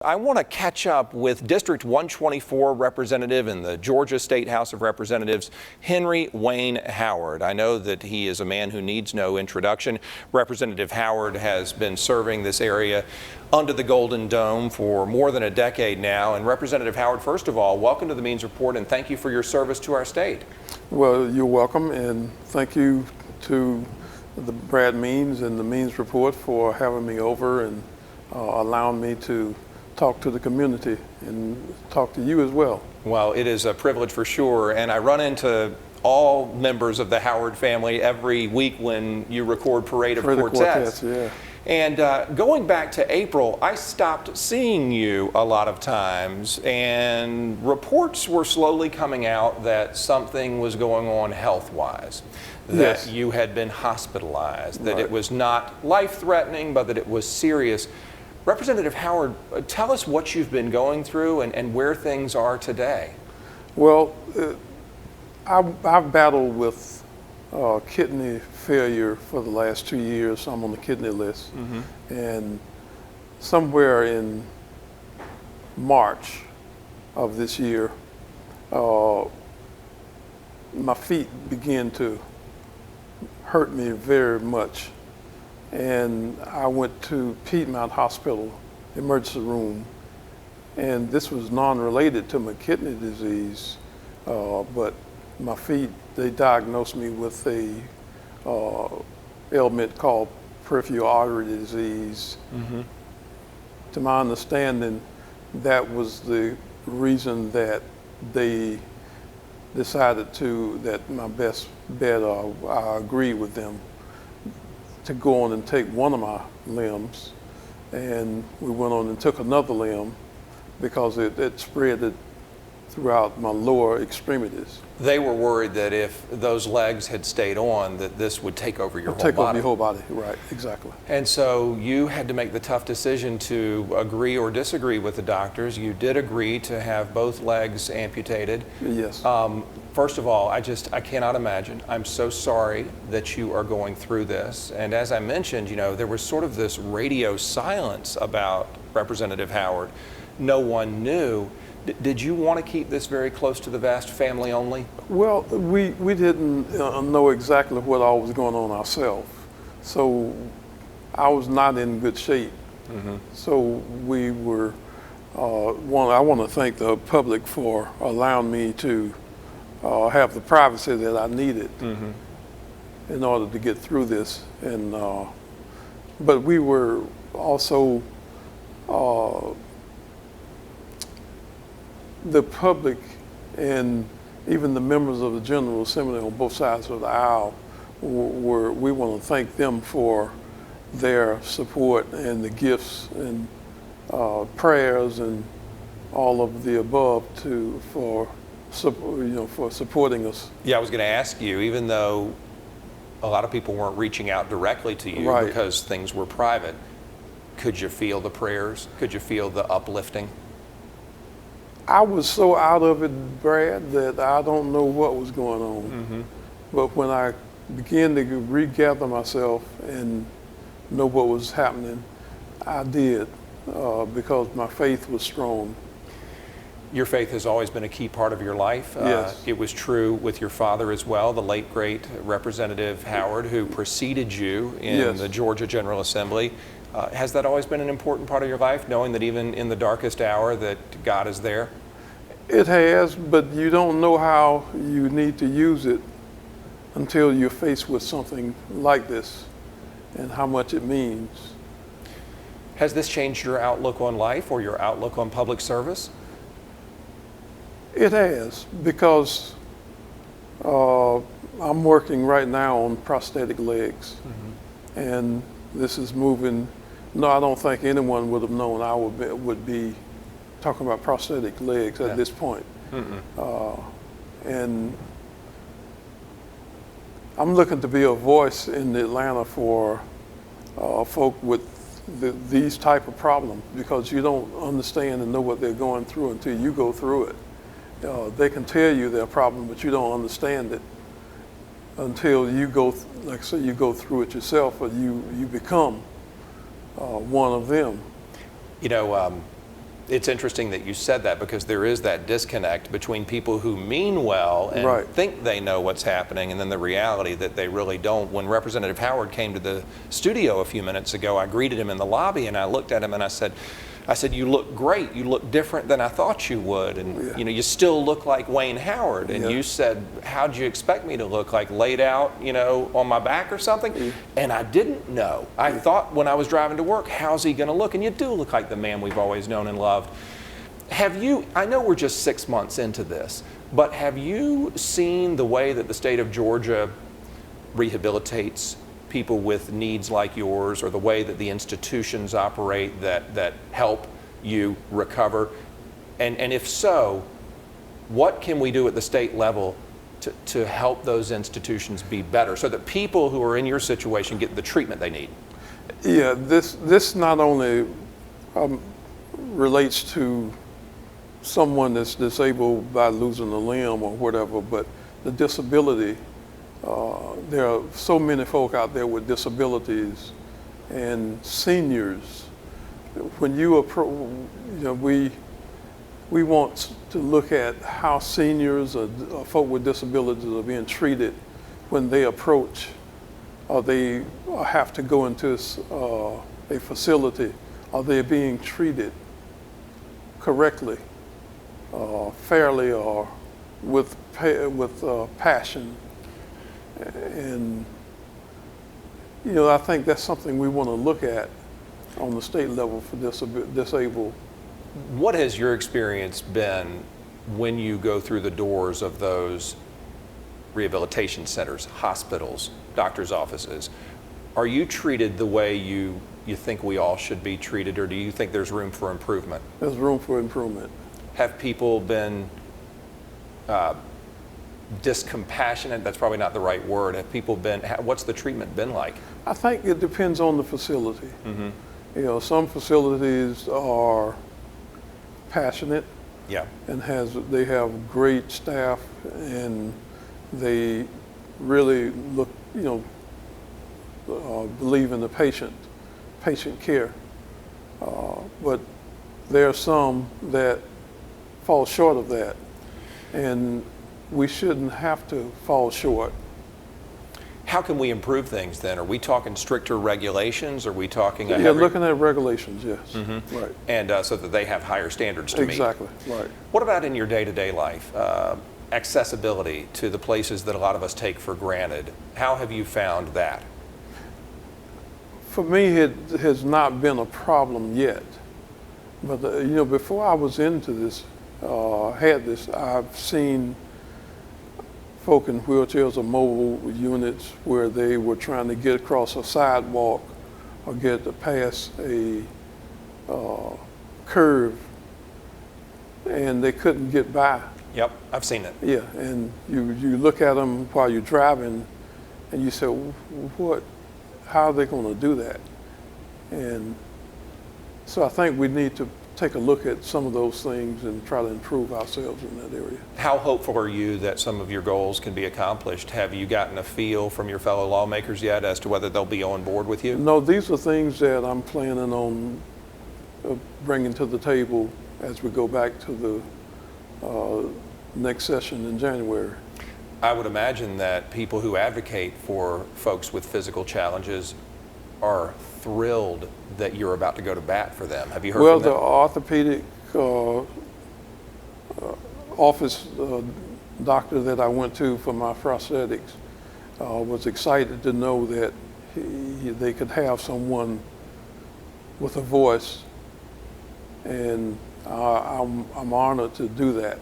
I want to catch up with District 124 representative in the Georgia State House of Representatives, Henry Wayne Howard. I know that he is a man who needs no introduction. Representative Howard has been serving this area under the Golden Dome for more than a decade now. And Representative Howard, first of all, welcome to the Means Report and thank you for your service to our state. Well, you're welcome, and thank you to the Brad Means and the Means Report for having me over and allowing me to talk to the community and talk to you as well. Well, it is a privilege for sure, and I run into all members of the Howard family every week when you record Parade of Quartets. Yeah. And going back to April, I stopped seeing you a lot of times, and reports were slowly coming out that something was going on health-wise, that Yes. you had been hospitalized, that Right. it was not life-threatening, but that it was serious. Representative Howard, tell us what you've been going through and where things are today. Well, I've battled with kidney failure for the last 2 years. I'm on the kidney list. And somewhere in March of this year, my feet began to hurt me very much. And I went to Piedmont Hospital emergency room, and this was non-related to my kidney disease, but my feet, they diagnosed me with a ailment called peripheral artery disease. To my understanding, that was the reason that they decided that my best bet, I agreed with them, to go on and take one of my limbs, and we went on and took another limb because it spread throughout my lower extremities. They were worried that if those legs had stayed on, that this would take over your whole body. Take over your whole body, right, exactly. And so you had to make the tough decision to agree or disagree with the doctors. You did agree to have both legs amputated. Yes. First of all, I cannot imagine. I'm so sorry that you are going through this. And as I mentioned, there was sort of this radio silence about Representative Howard. No one knew. Did you want to keep this very close to the vest, family only? Well, we didn't know exactly what all was going on ourselves. So I was not in good shape. So we were, I want to thank the public for allowing me to have the privacy that I needed in order to get through this. And but we were also, the public and even the members of the General Assembly on both sides of the aisle we want to thank them for their support and the gifts and prayers and all of the above for supporting us. Yeah, I was going to ask you, even though a lot of people weren't reaching out directly to you Right. because things were private, could you feel the prayers? Could you feel the uplifting? I was so out of it, Brad, that I don't know what was going on. But when I began to regather myself and know what was happening, I did, because my faith was strong. Your faith has always been a key part of your life. Yes. It was true with your father as well, the late, great Representative Howard, who preceded you in Yes. the Georgia General Assembly. Has that always been an important part of your life, knowing that even in the darkest hour that God is there? It has, but you don't know how you need to use it until you're faced with something like this and how much it means. Has this changed your outlook on life or your outlook on public service? It has, because I'm working right now on prosthetic legs, and this is moving. No, I don't think anyone would have known I would be talking about prosthetic legs at this point. And I'm looking to be a voice in Atlanta for folk with these type of problems, because you don't understand and know what they're going through until you go through it. They can tell you their problem, but you don't understand it until you go, like I say, you go through it yourself, or you become one of them. You know, It's interesting that you said that, because there is that disconnect between people who mean well and think they know what's happening, and then the reality that they really don't. When Representative Howard came to the studio a few minutes ago, I greeted him in the lobby and I looked at him and I said, you look great. You look different than I thought you would. And you know, you still look like Wayne Howard. And you said, how'd you expect me to look, like laid out, you know, on my back or something? And I didn't know. I thought when I was driving to work, how's he gonna look? And you do look like the man we've always known and loved. Have you, I know we're just 6 months into this, but have you seen the way that the state of Georgia rehabilitates people with needs like yours, or the way that the institutions operate that help you recover? And if so, what can we do at the state level to help those institutions be better, so that people who are in your situation get the treatment they need? Yeah, this not only relates to someone that's disabled by losing a limb or whatever, but the disability. There are so many folk out there with disabilities and seniors. When you approach, you know, we want to look at how seniors or folk with disabilities are being treated when they approach, or they have to go into a facility. Are they being treated correctly, fairly, or with passion? And you know, I think that's something we want to look at on the state level for disabled. What has your experience been when you go through the doors of those rehabilitation centers, hospitals, doctors' offices? Are you treated the way you think we all should be treated, or do you think there's room for improvement? There's room for improvement. Have people been discompassionate? That's probably not the right word. Have people been, what's the treatment been like? I think it depends on the facility. You know, some facilities are passionate, and they have great staff, and they really look, you know, believe in the patient care. But there are some that fall short of that, and we shouldn't have to fall short. How can we improve things then? Are we talking stricter regulations? Are we talking? Looking at regulations, yes. Right. And so that they have higher standards to meet. Exactly, right. What about in your day-to-day life? Accessibility to the places that a lot of us take for granted. How have you found that? For me, it has not been a problem yet. But you know, before I was into this, I've seen folk in wheelchairs or mobile units where they were trying to get across a sidewalk or get past a curve, and they couldn't get by. Yep, I've seen it. Yeah, and you look at them while you're driving, and you say, what? How are they going to do that? And so I think we need to take a look at some of those things and try to improve ourselves in that area. How hopeful are you that some of your goals can be accomplished? Have you gotten a feel from your fellow lawmakers yet as to whether they'll be on board with you? No, these are things that I'm planning on bringing to the table as we go back to the next session in January. I would imagine that people who advocate for folks with physical challenges are thrilled that you're about to go to bat for them. Have you heard from them? Well, the orthopedic office doctor that I went to for my prosthetics was excited to know that they could have someone with a voice, and I'm honored to do that.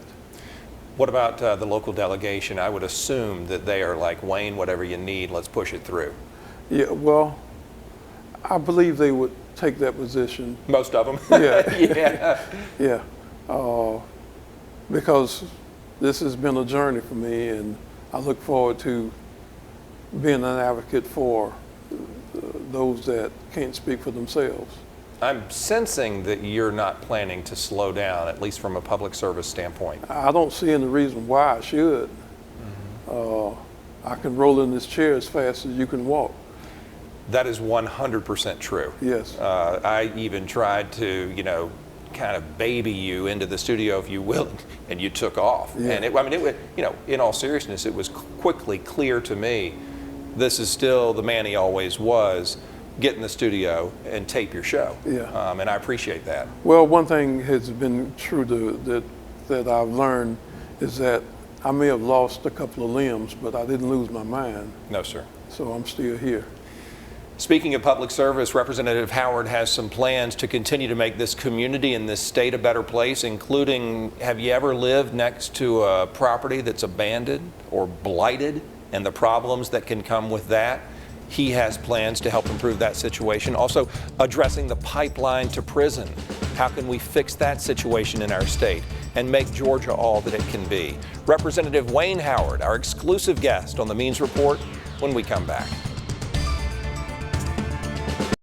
What about the local delegation? I would assume that they are like, Wayne, whatever you need, let's push it through. Yeah, well, I believe they would take that position. Most of them? Yeah. Yeah. Because this has been a journey for me, and I look forward to being an advocate for those that can't speak for themselves. I'm sensing that you're not planning to slow down, at least from a public service standpoint. I don't see any reason why I should. I can roll in this chair as fast as you can walk. That is 100% true. Yes. I even tried to, kind of baby you into the studio, if you will, and you took off. Yeah. And in all seriousness, it was quickly clear to me, this is still the man he always was. Get in the studio and tape your show. Yeah. And I appreciate that. Well, one thing has been true that I've learned is that I may have lost a couple of limbs, but I didn't lose my mind. No, sir. So I'm still here. Speaking of public service, Representative Howard has some plans to continue to make this community and this state a better place, including, have you ever lived next to a property that's abandoned or blighted and the problems that can come with that? He has plans to help improve that situation. Also, addressing the pipeline to prison. How can we fix that situation in our state and make Georgia all that it can be? Representative Wayne Howard, our exclusive guest on the Means Report, when we come back.